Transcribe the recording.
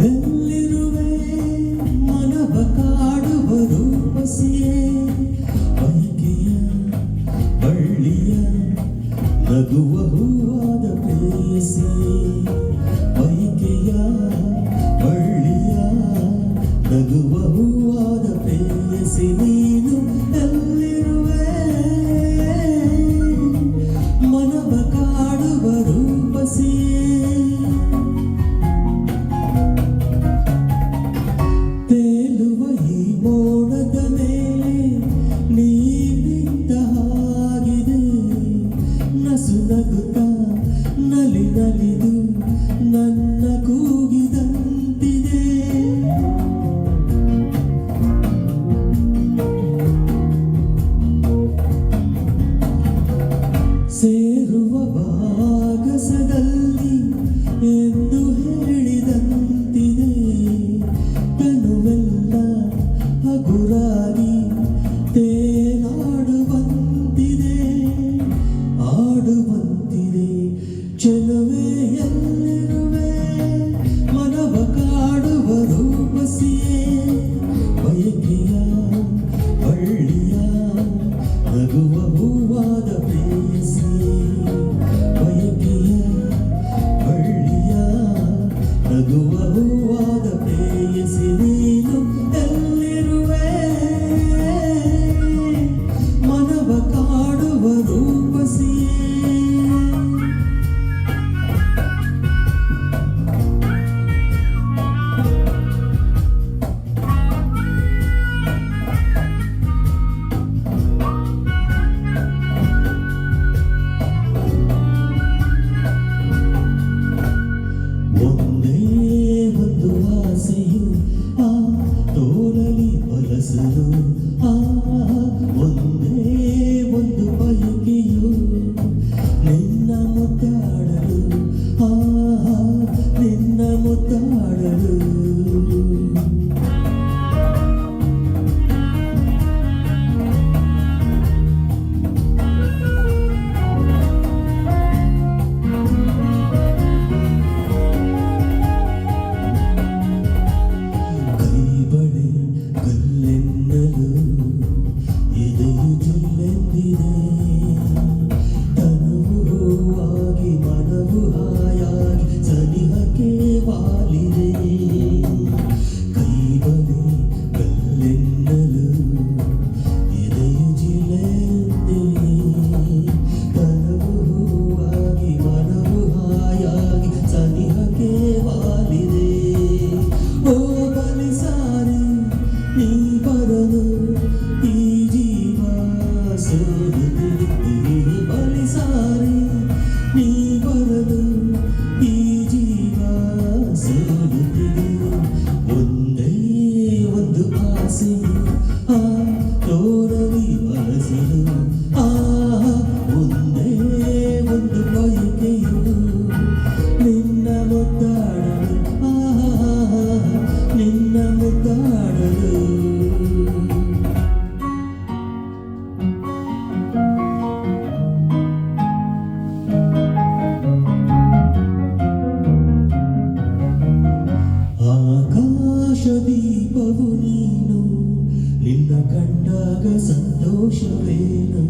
ಎಲ್ಲಿರುವೆ ಮನವ ಕಾಡುವ ರೂಪಸಿಯೇ ಬಯಕೆಯ ಬಳ್ಳಿಯ ನಗುವ ಹೂವಾದ ಪ್ರೇಯಸಿಯೇ ಬಯಕೆಯ ಬಳ್ಳಿಯ ನಗುವ ಹೂವಾದ ಪ್ರೇಯಸಿ ನೀನು ಎಲ್ಲಿರುವೆ ಮನವ ಕಾಡುವ ರೂಪಸಿಯೇ ನಗುತ್ತಾ ನಲಿ ನಲಿದು ನನ್ನ ಕೂಗಿದಂತಿದೆ ಸೇರುವ ಭಾಗಸದಲ್ಲಿ ಎಂದು ಹೇಳಿದಂತಿದೆ ತನುವೆಲ್ಲ ಹಗುರಾಗಿ ತೇಲಾಡುವಂತಿದೆ ಆಡುವಂತಿದೆ ಚೆಲುವೆ ಎಲ್ಲಿರುವೆ ಮನವ ಕಾಡುವ ರೂಪಸಿಯೇ ಬಯಕೆಯ ಬಳ್ಳಿಯ ನಗುವ ಹೂವಾದ ಪ್ರೇಯಸಿಯೇ ಬಯಕೆಯ ಬಳ್ಳಿಯ ನಗುವ ಹೂವಾದ ಪ್ರೇಯಸಿ ನೀನು ಎಲ್ಲಿರುವೆ ಮನವ ಕಾಡುವ ರೂಪಸಿಯೇ ತೋರಲಿ ಹೊಲಸಲು ಒಂದೇ ಒಂದು ಬಯಕೆಯು ನಿನ್ನ ಮುದ್ದಾಡಲು ನಿನ್ನ ಮುದ್ದಾಡಲು ಬಲಿಸಾರಿ ನೀ ಬರಲು ಈ ಜೀವ ಸೋಲುತ್ತಿದೆ ಒಂದೇ ಒಂದು ಆಸೆ ತೋರಲಿ ಬಳಸಲು ಒಂದೇ ಒಂದು ಬಯಕೆಯು ನಿನ್ನ ಮುದ್ದಾಡಲು ನಿನ್ನ ಮುದ್ದಾಡಲು ದೀಪವು ನೀನು ನಿನ್ನ ಕಂಡಾಗ ಸಂತೋಷವೇನು